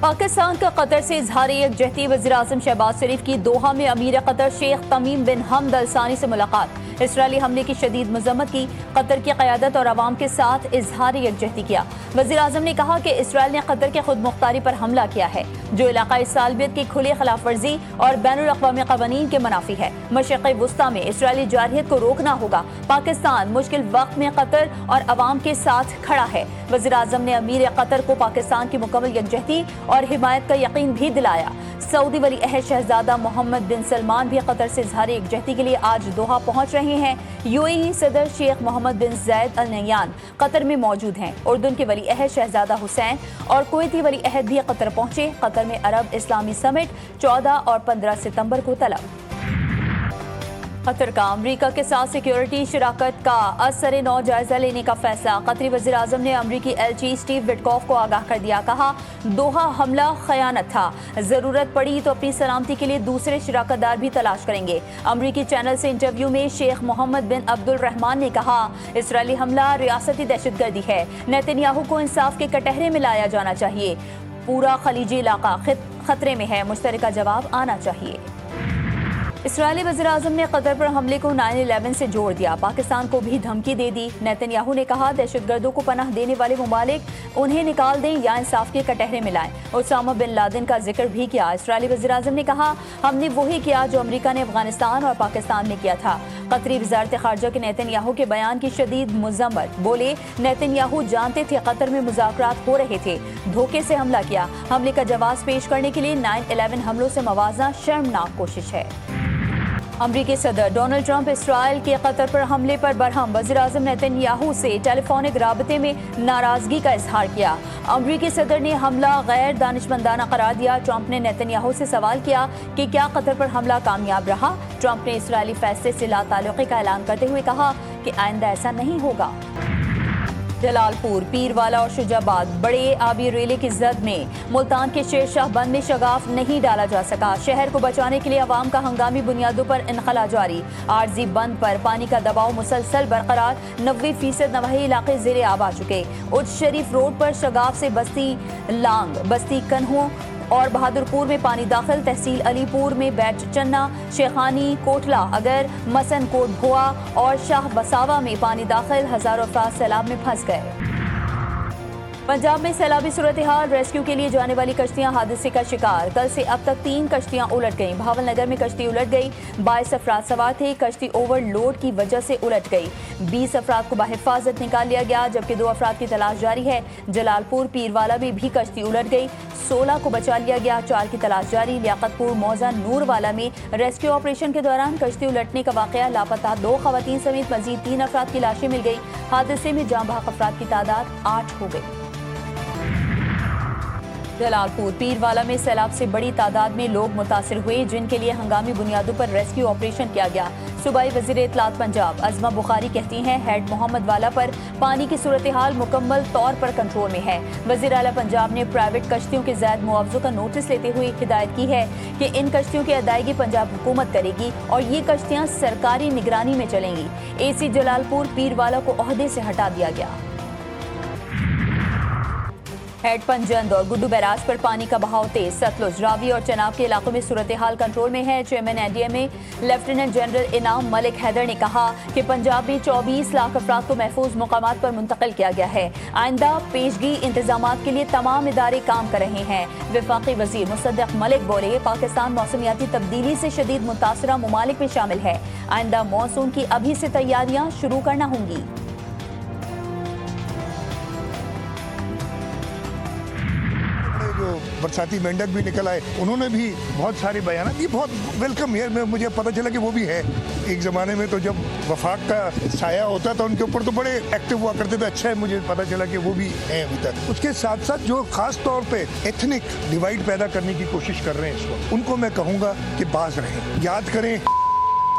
پاکستان کا قطر سے اظہار یکجہتی، وزیراعظم شہباز شریف کی دوحہ میں امیر قطر شیخ تمیم بن حمد ال ثانی سے ملاقات، اسرائیلی حملے کی شدید مذمت کی، قطر کی قیادت اور عوام کے ساتھ اظہار یکجہتی کیا۔ وزیراعظم نے کہا کہ اسرائیل نے قطر کے خود مختاری پر حملہ کیا ہے، جو علاقائی صالحیت کی کھلی خلاف ورزی اور بین الاقوامی قوانین کے منافی ہے۔ مشرق وسطی میں اسرائیلی جارحیت کو روکنا ہوگا۔ پاکستان مشکل وقت میں قطر اور عوام کے ساتھ کھڑا ہے۔ وزیراعظم نے امیر قطر کو پاکستان کی مکمل یکجہتی اور حمایت کا یقین بھی دلایا۔ سعودی ولی عہد شہزادہ محمد بن سلمان بھی قطر سے اظہار یکجہتی کے لیے آج دوحہ پہنچ رہے ہیں۔ UAE صدر شیخ محمد بن زائد ال نہیان قطر میں موجود ہیں۔ اردن کے ولی عہد شہزادہ حسین اور کویتی ولی عہد بھی قطر پہنچے۔ قطر میں عرب اسلامی سمٹ 14 اور 15 ستمبر کو طلب۔ قطر کا امریکہ کے ساتھ سیکیورٹی شراکت کا اثر نو جائزہ لینے کا فیصلہ، قطری وزیراعظم نے امریکی ایلچی اسٹیو وٹکوف کو آگاہ کر دیا۔ کہا دوحہ حملہ خیانت تھا، ضرورت پڑی تو اپنی سلامتی کے لیے دوسرے شراکت دار بھی تلاش کریں گے۔ امریکی چینل سے انٹرویو میں شیخ محمد بن عبد الرحمان نے کہا اسرائیلی حملہ ریاستی دہشت گردی ہے، نیتن یاہو کو انصاف کے کٹہرے میں لایا جانا چاہیے، پورا خلیجی علاقہ خطرے میں ہے، مشترکہ جواب آنا چاہیے۔ اسرائیلی وزیراعظم نے قطر پر حملے کو 9/11 سے جوڑ دیا، پاکستان کو بھی دھمکی دے دی۔ نیتن یاہو نے کہا دہشت گردوں کو پناہ دینے والے ممالک انہیں نکال دیں یا انصاف کے کٹہرے میں لائیں۔ اسامہ بن لادن کا ذکر بھی کیا۔ اسرائیلی وزیراعظم نے کہا ہم نے وہی کیا جو امریکہ نے افغانستان اور پاکستان میں کیا تھا۔ قطری وزارت خارجہ کے نیتن یاہو کے بیان کی شدید مذمت، بولے نیتن یاہو جانتے تھے قطر میں مذاکرات ہو رہے تھے، دھوکے سے حملہ کیا۔ حملے کا جواز پیش کرنے کے لیے 9/11 حملوں سے موازنہ شرمناک کوشش ہے۔ امریکی صدر ڈونلڈ ٹرمپ اسرائیل کے قطر پر حملے پر برہم، وزیراعظم نیتن یاہو سے ٹیلی فونک رابطے میں ناراضگی کا اظہار کیا۔ امریکی صدر نے حملہ غیر دانشمندانہ قرار دیا۔ ٹرمپ نے نیتن یاہو سے سوال کیا کہ کیا قطر پر حملہ کامیاب رہا۔ ٹرمپ نے اسرائیلی فیصلے سے لا تعلقی کا اعلان کرتے ہوئے کہا کہ آئندہ ایسا نہیں ہوگا۔ جلال پور، پیروالا اور شجاع آباد بڑے آبی ریلے کی زد میں ملتان کے شیر شاہ بند میں شگاف نہیں ڈالا جا سکا۔ شہر کو بچانے کے لیے عوام کا ہنگامی بنیادوں پر انخلا جاری، عارضی بند پر پانی کا دباؤ مسلسل برقرار، 90% نواحی علاقے زیر آب آ چکے۔ اچ شریف روڈ پر شگاف سے بستی لانگ، بستی کنہوں اور بہادر پور میں پانی داخل، تحصیل علی پور میں بیٹ چنا، شیخانی، کوٹلا اگر، مسن کوٹ بھوا اور شاہ بساوا میں پانی داخل، ہزاروں افراد سیلاب میں پھنس گئے۔ پنجاب میں سیلابی صورتحال، ریسکیو کے لیے جانے والی کشتیاں حادثے کا شکار، کل سے اب تک 3 کشتیاں الٹ گئیں۔ بھاول نگر میں کشتی الٹ گئی، 22 افراد سوار تھے، کشتی اوور لوڈ کی وجہ سے الٹ گئی، 20 افراد کو بحفاظت نکال لیا گیا جبکہ 2 افراد کی تلاش جاری ہے۔ جلال پور پیروالا میں بھی کشتی الٹ گئی، 16 کو بچا لیا گیا، 4 کی تلاش جاری۔ لیاقت پور موزہ نور والا میں ریسکیو آپریشن کے دوران کشتی الٹنے کا واقعہ، لاپتہ 2 خواتین سمیت مزید 3 افراد کی لاشیں مل گئی۔ حادثے میں جاں بحق افراد کی تعداد 8 ہو گئی۔ جلال پور پیروالا میں سیلاب سے بڑی تعداد میں لوگ متاثر ہوئے جن کے لیے ہنگامی بنیادوں پر ریسکیو آپریشن کیا گیا۔ صوبائی وزیر اطلاعات پنجاب عظمہ بخاری کہتی ہیں ہیڈ محمد والا پر پانی کی صورتحال مکمل طور پر کنٹرول میں ہے۔ وزیر اعلیٰ پنجاب نے پرائیویٹ کشتیوں کے زائد معاوضوں کا نوٹس لیتے ہوئے ہدایت کی ہے کہ ان کشتیوں کی ادائیگی پنجاب حکومت کرے گی اور یہ کشتیاں سرکاری نگرانی میں چلیں گی۔ AC جلال پور پیروالا کو عہدے سے ہٹا دیا گیا۔ ہیڈ پنجند اور گڈو بیراج پر پانی کا بہاؤ تیز، ستلج، راوی اور چناب کے علاقوں میں صورتحال کنٹرول میں ہے۔ چیئرمین NDMA لیفٹیننٹ جنرل انعام ملک حیدر نے کہا کہ پنجاب میں 24 لاکھ افراد کو محفوظ مقامات پر منتقل کیا گیا ہے۔ آئندہ پیشگی انتظامات کے لیے تمام ادارے کام کر رہے ہیں۔ وفاقی وزیر مصدق ملک بولے پاکستان موسمیاتی تبدیلی سے شدید متاثرہ ممالک میں شامل ہے، آئندہ مانسون کی ابھی سے تیاریاں شروع کرنا ہوں گی۔ برساتی مینڈک بھی نکل آئے، انہوں نے بھی بہت سارے بیانات، یہ بہت ویلکم ہے۔ مجھے پتہ چلا کہ وہ بھی ہے۔ ایک زمانے میں تو جب وفاق کا سایہ ہوتا تھا ان کے اوپر تو بڑے ایکٹیو ہوا کرتے تھے، اچھا ہے مجھے پتہ چلا کہ وہ بھی ہیں ابھی تک۔ اس کے ساتھ ساتھ جو خاص طور پہ ایتھنک ڈیوائڈ پیدا کرنے کی کوشش کر رہے ہیں اس وقت، ان کو میں کہوں گا کہ باز رہیں، یاد کریں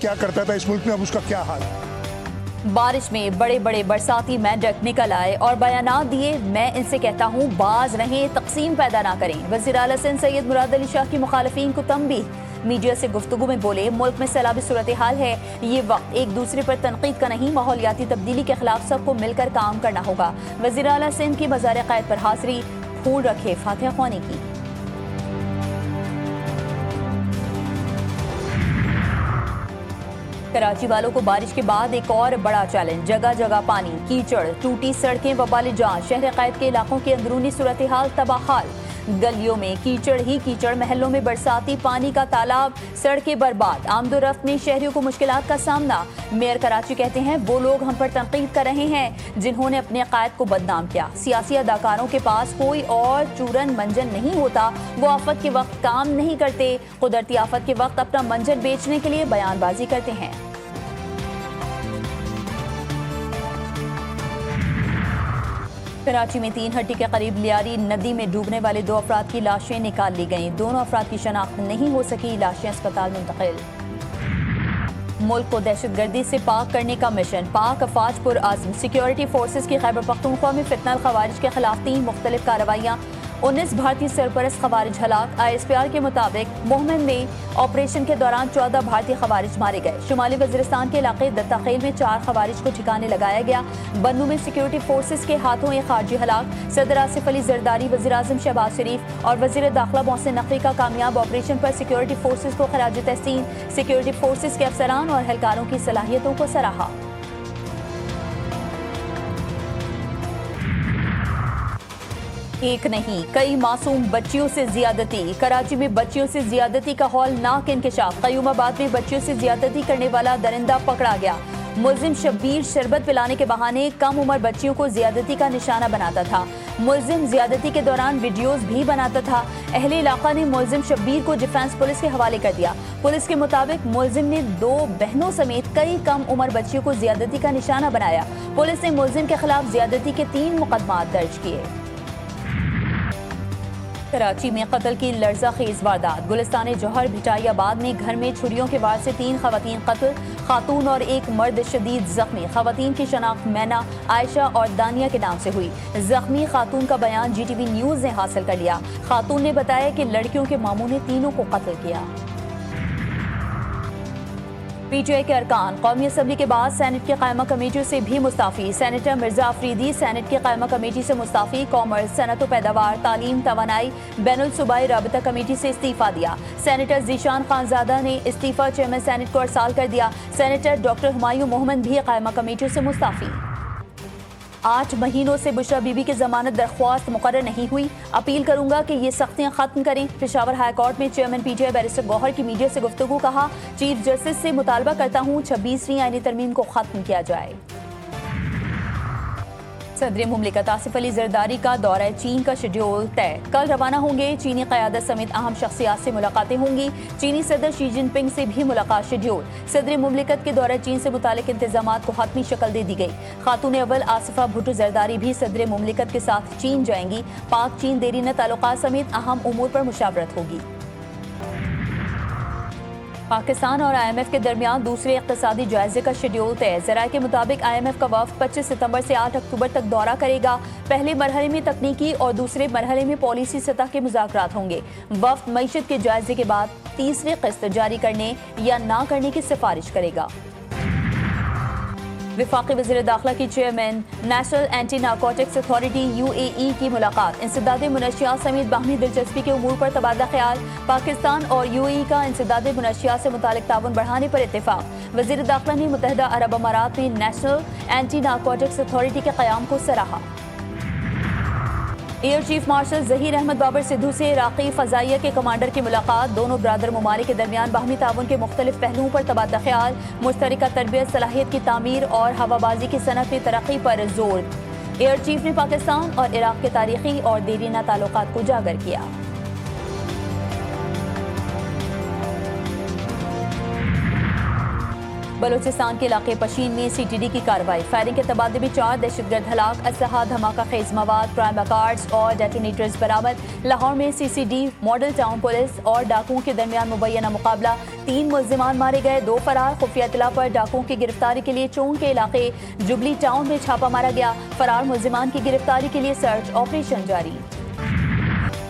کیا کرتا تھا اس ملک میں، اب اس کا کیا حال ہے۔ بارش میں بڑے بڑے برساتی مینڈک نکل آئے اور بیانات دیے، میں ان سے کہتا ہوں باز رہیں، تقسیم پیدا نہ کریں۔ وزیر اعلیٰ سندھ سید مراد علی شاہ کی مخالفین کو تنبیہ، میڈیا سے گفتگو میں بولے ملک میں سیلابی صورتحال ہے، یہ وقت ایک دوسرے پر تنقید کا نہیں، ماحولیاتی تبدیلی کے خلاف سب کو مل کر کام کرنا ہوگا۔ وزیر اعلیٰ سندھ کی مزار قائد پر حاضری، پھول رکھے فاتحہ خوانی کی۔ کراچی والوں کو بارش کے بعد ایک اور بڑا چیلنج، جگہ جگہ پانی، کیچڑ، ٹوٹی سڑکیں وبال جان، شہر قائد کے علاقوں کی اندرونی صورتحال تباہ حال، گلیوں میں کیچڑ ہی کیچڑ، محلوں میں برساتی پانی کا تالاب، سڑکیں برباد، آمد و رفت میں شہریوں کو مشکلات کا سامنا۔ میئر کراچی کہتے ہیں وہ لوگ ہم پر تنقید کر رہے ہیں جنہوں نے اپنے قائد کو بدنام کیا۔ سیاسی اداکاروں کے پاس کوئی اور چورن منجن نہیں ہوتا، وہ آفت کے وقت کام نہیں کرتے، قدرتی آفت کے وقت اپنا منجن بیچنے کے لیے بیان بازی کرتے ہیں۔ کراچی میں 3 ہٹی کے قریب لیاری ندی میں ڈوبنے والے 2 افراد کی لاشیں نکال لی گئیں، دونوں افراد کی شناخت نہیں ہو سکی، لاشیں اسپتال منتقل۔ ملک کو دہشت گردی سے پاک کرنے کا مشن، پاک افواج پرعزم، سیکیورٹی فورسز کی خیبر پختونخوا میں فتنہ الخوارج کے خلاف 3 مختلف کارروائیاں، 19 بھارتی سرپرست خوارج ہلاک۔ ISPR کے مطابق مومن میں آپریشن کے دوران 14 بھارتی خوارج مارے گئے۔ شمالی وزیرستان کے علاقے دتا خیل میں 4 خوارج کو ٹھکانے لگایا گیا۔ بنو میں سیکیورٹی فورسز کے ہاتھوں ایک خارجی ہلاک۔ صدر آصف علی زرداری، وزیر اعظم شہباز شریف اور وزیر داخلہ محسن نقوی کا کامیاب آپریشن پر سیکیورٹی فورسز کو خراج تحسین، سیکیورٹی فورسز کے افسران اور اہلکاروں کی صلاحیتوں کو سراہا۔ ایک نہیں کئی معصوم بچیوں سے زیادتی، کراچی میں بچیوں سے زیادتی کا ہولناک انکشاف، قیوم آباد میں بچیوں سے زیادتی کرنے والا درندہ پکڑا گیا۔ ملزم شبیر شربت پلانے کے بہانے کم عمر بچیوں کو زیادتی کا نشانہ بناتا تھا۔ ملزم زیادتی کے دوران ویڈیوز بھی بناتا تھا۔ اہل علاقہ نے ملزم شبیر کو ڈیفنس پولیس کے حوالے کر دیا۔ پولیس کے مطابق ملزم نے 2 بہنوں سمیت کئی کم عمر بچیوں کو زیادتی کا نشانہ بنایا۔ پولیس نے ملزم کے خلاف زیادتی کے 3 مقدمات درج کیے۔ کراچی میں قتل کی لرزہ خیز واردات، گلستان جوہر بھٹائی آباد میں گھر میں چھریوں کے وار سے 3 خواتین قتل، خاتون اور ایک مرد شدید زخمی۔ خواتین کی شناخت مینا، عائشہ اور دانیہ کے نام سے ہوئی۔ زخمی خاتون کا بیان GTV نیوز نے حاصل کر لیا۔ خاتون نے بتایا کہ لڑکیوں کے ماموں نے تینوں کو قتل کیا۔ PTI کے ارکان قومی اسمبلی کے بعد سینٹ کی قائمہ کمیٹیوں سے بھی مستعفی۔ سینیٹر مرزا آفریدی سینٹ کی قائمہ کمیٹی سے مستعفی۔ کامرس، صنعت و پیداوار، تعلیم، توانائی، بین الصوبائی رابطہ کمیٹی سے استعفیٰ دیا۔ سینیٹر ذیشان خانزادہ نے استعفیٰ چیئرمین سینٹ کو ارسال کر دیا۔ سینیٹر ڈاکٹر ہمایوں محمد بھی قائمہ کمیٹیوں سے مستعفی۔ 8 مہینوں سے بشرا بی بی کی ضمانت درخواست مقرر نہیں ہوئی، اپیل کروں گا کہ یہ سختیاں ختم کریں۔ پشاور ہائی کورٹ میں چیئرمین PTI بیرسٹر گوہر کی میڈیا سے گفتگو، کہا چیف جسٹس سے مطالبہ کرتا ہوں 26ویں آئینی ترمیم کو ختم کیا جائے۔ صدر مملکت آصف علی زرداری کا دورہ چین کا شیڈول طے، کل روانہ ہوں گے۔ چینی قیادت سمیت اہم شخصیات سے ملاقاتیں ہوں گی۔ چینی صدر شی جن پنگ سے بھی ملاقات شیڈول۔ صدر مملکت کے دورہ چین سے متعلق انتظامات کو حتمی شکل دے دی گئی۔ خاتون اول آصفہ بھٹو زرداری بھی صدر مملکت کے ساتھ چین جائیں گی۔ پاک چین دیرینہ تعلقات سمیت اہم امور پر مشاورت ہوگی۔ پاکستان اور IMF کے درمیان دوسرے اقتصادی جائزے کا شیڈول طے، ذرائع کے مطابق IMF کا وفد 25 ستمبر سے 8 اکتوبر تک دورہ کرے گا۔ پہلے مرحلے میں تکنیکی اور دوسرے مرحلے میں پالیسی سطح کے مذاکرات ہوں گے۔ وفد معیشت کے جائزے کے بعد تیسری قسط جاری کرنے یا نہ کرنے کی سفارش کرے گا۔ وفاقی وزیر داخلہ کی chairman national anti narcotics authority UAE کی ملاقات، انسداد منشیات سمیت باہمی دلچسپی کے امور پر تبادلہ خیال۔ پاکستان اور UAE کا انسداد منشیات سے متعلق تعاون بڑھانے پر اتفاق۔ وزیر داخلہ نے متحدہ عرب امارات میں نیشنل اینٹی نارکوٹکس اتھارٹی کے قیام کو سراہا۔ Air chief marshal Zaheer Ahmed Babar Sidhu سے عراقی فضائیہ کے کمانڈر کی ملاقات، دونوں برادر ممالک کے درمیان باہمی تعاون کے مختلف پہلوؤں پر تبادلہ خیال، مشترکہ تربیت، صلاحیت کی تعمیر اور ہوابازی کی صنعت میں ترقی پر زور۔ ایئر چیف نے پاکستان اور عراق کے تاریخی اور دیرینہ تعلقات کو اجاگر کیا۔ بلوچستان کے علاقے پشین میں CTD کی کارروائی، فائرنگ کے تبادلے میں 4 دہشت گرد ہلاک، اسلحہ، دھماکہ خیز مواد، پرائمر کارڈز اور ڈیٹونیٹرز برآمد۔ لاہور میں CCD ماڈل ٹاؤن پولیس اور ڈاکوؤں کے درمیان مبینہ مقابلہ، 3 ملزمان مارے گئے، 2 فرار۔ خفیہ اطلاع پر ڈاکوؤں کی گرفتاری کے لیے چونگ کے علاقے جبلی ٹاؤن میں چھاپہ مارا گیا، فرار ملزمان کی گرفتاری کے لیے سرچ آپریشن جاری۔